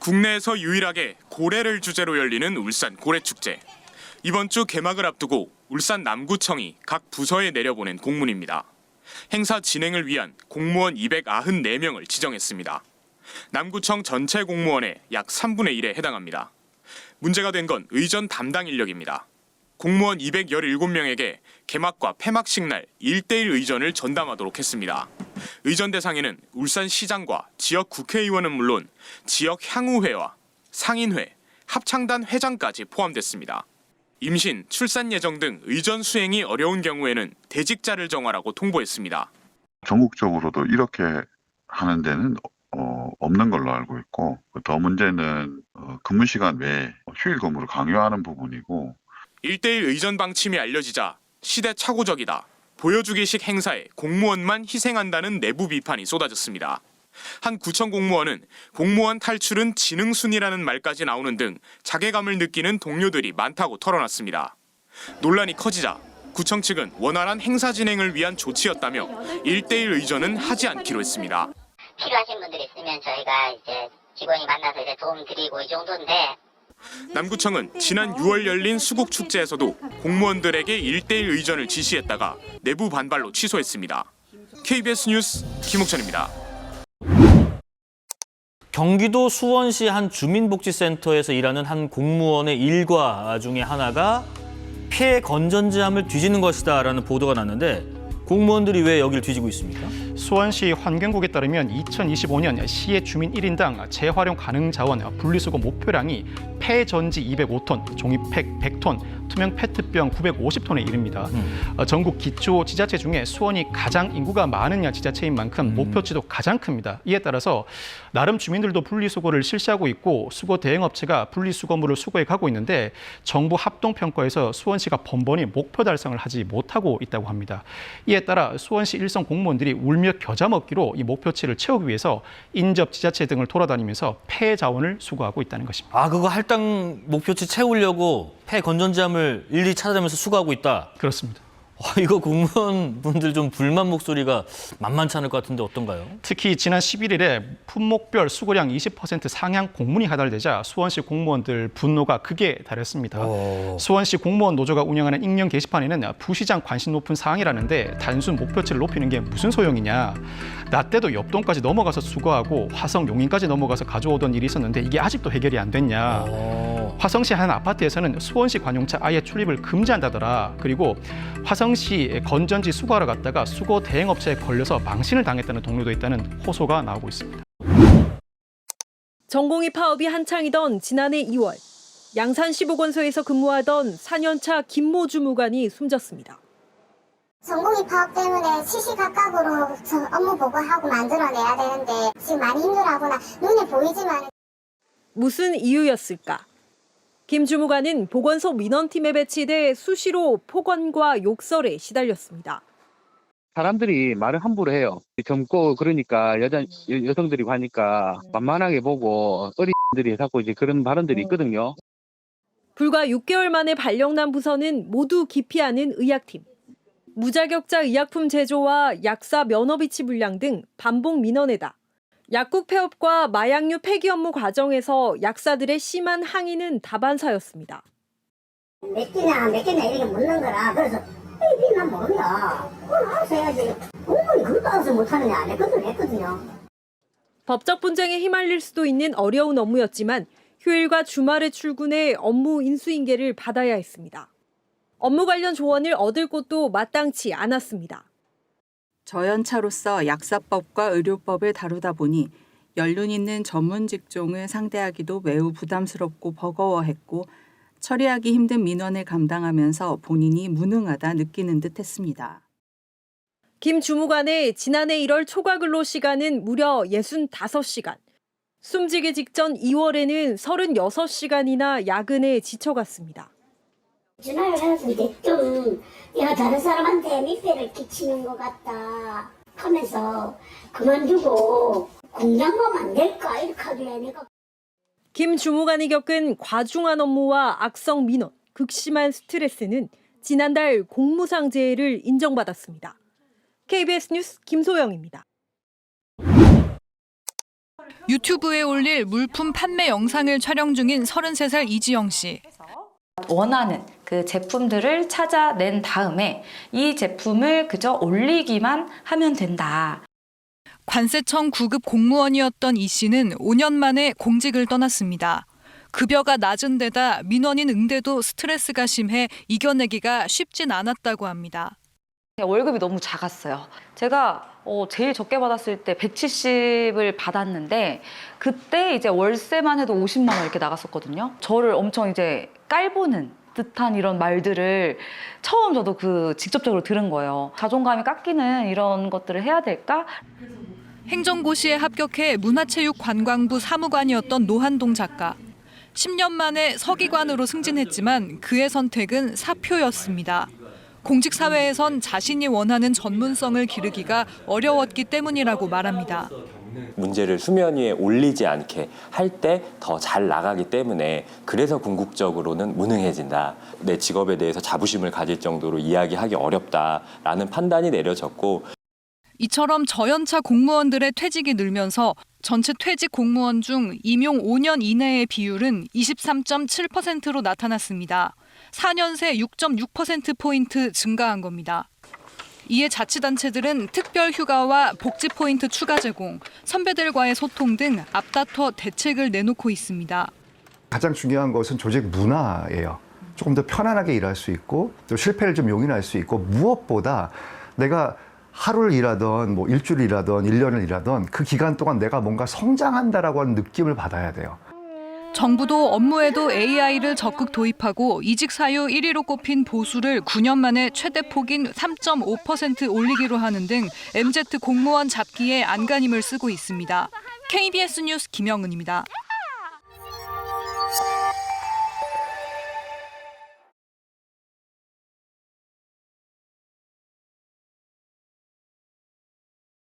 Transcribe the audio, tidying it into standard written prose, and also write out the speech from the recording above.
국내에서 유일하게 고래를 주제로 열리는 울산 고래축제. 이번 주 개막을 앞두고 울산 남구청이 각 부서에 내려보낸 공문입니다. 행사 진행을 위한 공무원 294명을 지정했습니다. 남구청 전체 공무원의 약 3분의 1에 해당합니다. 문제가 된 건 의전 담당 인력입니다. 공무원 217명에게 개막과 폐막식 날 1대1 의전을 전담하도록 했습니다. 의전 대상에는 울산시장과 지역 국회의원은 물론 지역 향후회와 상인회, 합창단 회장까지 포함됐습니다. 임신, 출산 예정 등 의전 수행이 어려운 경우에는 대직자를 정하라고 통보했습니다. 전국적으로도 이렇게 하는 데는 없는 걸로 알고 있고, 더 문제는 근무 시간 외에 휴일 근무를 강요하는 부분이고, 1대1 의전 방침이 알려지자 시대착오적이다, 보여주기식 행사에 공무원만 희생한다는 내부 비판이 쏟아졌습니다. 한 구청 공무원은 공무원 탈출은 지능순이라는 말까지 나오는 등 자괴감을 느끼는 동료들이 많다고 털어놨습니다. 논란이 커지자 구청 측은 원활한 행사 진행을 위한 조치였다며 1대1 의전은 하지 않기로 했습니다. 필요하신 분들이 있으면 저희가 이제 직원이 만나서 이제 도움 드리고 이 정도인데. 남구청은 지난 6월 열린 수국축제에서도 공무원들에게 1대1 의전을 지시했다가 내부 반발로 취소했습니다. KBS 뉴스 김옥천입니다. 경기도 수원시 한 주민복지센터에서 일하는 한 공무원의 일과 중에 하나가 폐 건전지함을 뒤지는 것이다라는 보도가 났는데 공무원들이 왜 여길 뒤지고 있습니까? 수원시 환경국에 따르면 2025년 시의 주민 1인당 재활용 가능 자원 분리수거 목표량이 폐전지 205톤, 종이팩 100톤, 투명 페트병 950톤에 이릅니다. 전국 기초 지자체 중에 수원이 가장 인구가 많은 지자체인 만큼 목표치도 가장 큽니다. 이에 따라서 나름 주민들도 분리수거를 실시하고 있고 수거 대행업체가 분리수거물을 수거해 가고 있는데 정부 합동평가에서 수원시가 번번이 목표 달성을 하지 못하고 있다고 합니다. 이에 따라 수원시 일선 공무원들이 울며 겨자 먹기로 이 목표치를 채우기 위해서 인접 지자체 등을 돌아다니면서 폐 자원을 수거하고 있다는 것입니다. 아, 그거 할당 목표치 채우려고 폐 건전지함을 일일이 찾아다니면서 수거하고 있다. 그렇습니다. 이거 공무원분들 좀 불만 목소리가 만만치 않을 것 같은데 어떤가요? 특히 지난 11일에 품목별 수거량 20% 상향 공문이 하달되자 수원시 공무원들 분노가 극에 달했습니다. 수원시 공무원 노조가 운영하는 익명 게시판에는 부시장 관심 높은 사항이라는데 단순 목표치를 높이는 게 무슨 소용이냐. 나 때도 옆동까지 넘어가서 수거하고 화성 용인까지 넘어가서 가져오던 일이 있었는데 이게 아직도 해결이 안 됐냐. 화성시 한 아파트에서는 수원시 관용차 아예 출입을 금지한다더라. 그리고 화성시 건전지 수거하러 갔다가 수거 대행업체에 걸려서 망신을 당했다는 동료도 있다는 호소가 나오고 있습니다. 전공의 파업이 한창이던 지난해 2월, 양산시 보건소에서 근무하던 4년차 김모 주무관이 숨졌습니다. 전공의 파업 때문에 시시각각으로 업무 보고하고 만들어내야 되는데 지금 많이 힘들어하거나 눈에 보이지만 무슨 이유였을까? 김 주무관은 보건소 민원팀에 배치돼 수시로 폭언과 욕설에 시달렸습니다. 사람들이 말을 함부로 해요. 젊고 그러니까 여성들이 하니까 만만하게 보고 어린들이 자꾸 이제 그런 발언들이 있거든요. 불과 6개월 만에 발령난 부서는 모두 기피하는 의약팀. 무자격자 의약품 제조와 약사 면허 비치 불량 등 반복 민원에다 약국 폐업과 마약류 폐기 업무 과정에서 약사들의 심한 항의는 다반사였습니다. 몇 개냐 이렇게 묻는 거라. 그래서 난 모른다. 그걸 알아서 해야지. 공무원이 그것도 알아서 못하느냐. 내 것도 했거든요. 법적 분쟁에 휘말릴 수도 있는 어려운 업무였지만 휴일과 주말에 출근해 업무 인수인계를 받아야 했습니다. 업무 관련 조언을 얻을 곳도 마땅치 않았습니다. 저연차로서 약사법과 의료법을 다루다 보니 연륜 있는 전문 직종을 상대하기도 매우 부담스럽고 버거워했고 처리하기 힘든 민원을 감당하면서 본인이 무능하다 느끼는 듯했습니다. 김 주무관의 지난해 1월 초과 근로 시간은 무려 65시간. 숨지기 직전 2월에는 36시간이나 야근에 지쳐갔습니다. 전화를 해서 좀 내가 다른 사람한테 민폐를 끼치는 것 같다 하면서 그만두고 공장 가면 안 될까 이렇게 하길래 내가. 김 주무관이 겪은 과중한 업무와 악성 민원, 극심한 스트레스는 지난달 공무상재해를 인정받았습니다. KBS 뉴스 김소영입니다. 유튜브에 올릴 물품 판매 영상을 촬영 중인 33살 이지영 씨. 원하는 그 제품들을 찾아낸 다음에 이 제품을 그저 올리기만 하면 된다. 관세청 9급 공무원이었던 이 씨는 5년 만에 공직을 떠났습니다. 급여가 낮은 데다 민원인 응대도 스트레스가 심해 이겨내기가 쉽진 않았다고 합니다. 월급이 너무 작았어요. 제가 제일 적게 받았을 때 170을 받았는데 그때 이제 월세만 해도 50만 원 이렇게 나갔었거든요. 저를 엄청 이제 깔보는 듯한 이런 말들을 처음 저도 직접적으로 들은 거예요. 자존감이 깎이는 이런 것들을 해야 될까? 행정고시에 합격해 문화체육관광부 사무관이었던 노한동 작가. 10년 만에 서기관으로 승진했지만 그의 선택은 사표였습니다. 공직사회에선 자신이 원하는 전문성을 기르기가 어려웠기 때문이라고 말합니다. 문제를 수면 위에 올리지 않게 할 때 더 잘 나가기 때문에 그래서 궁극적으로는 무능해진다. 내 직업에 대해서 자부심을 가질 정도로 이야기하기 어렵다라는 판단이 내려졌고 이처럼 저연차 공무원들의 퇴직이 늘면서 전체 퇴직 공무원 중 임용 5년 이내의 비율은 23.7%로 나타났습니다. 4년 새 6.6%포인트 증가한 겁니다. 이에 자치단체들은 특별 휴가와 복지 포인트 추가 제공, 선배들과의 소통 등 앞다퉈 대책을 내놓고 있습니다. 가장 중요한 것은 조직 문화예요. 조금 더 편안하게 일할 수 있고 또 실패를 좀 용인할 수 있고 무엇보다 내가 하루를 일하던 뭐 일주일을 일하던 1년을 일하던 그 기간 동안 내가 뭔가 성장한다라고 하는 느낌을 받아야 돼요. 정부도 업무에도 AI를 적극 도입하고 이직 사유 1위로 꼽힌 보수를 9년 만에 최대 폭인 3.5% 올리기로 하는 등 MZ 공무원 잡기에 안간힘을 쓰고 있습니다. KBS 뉴스 김영은입니다.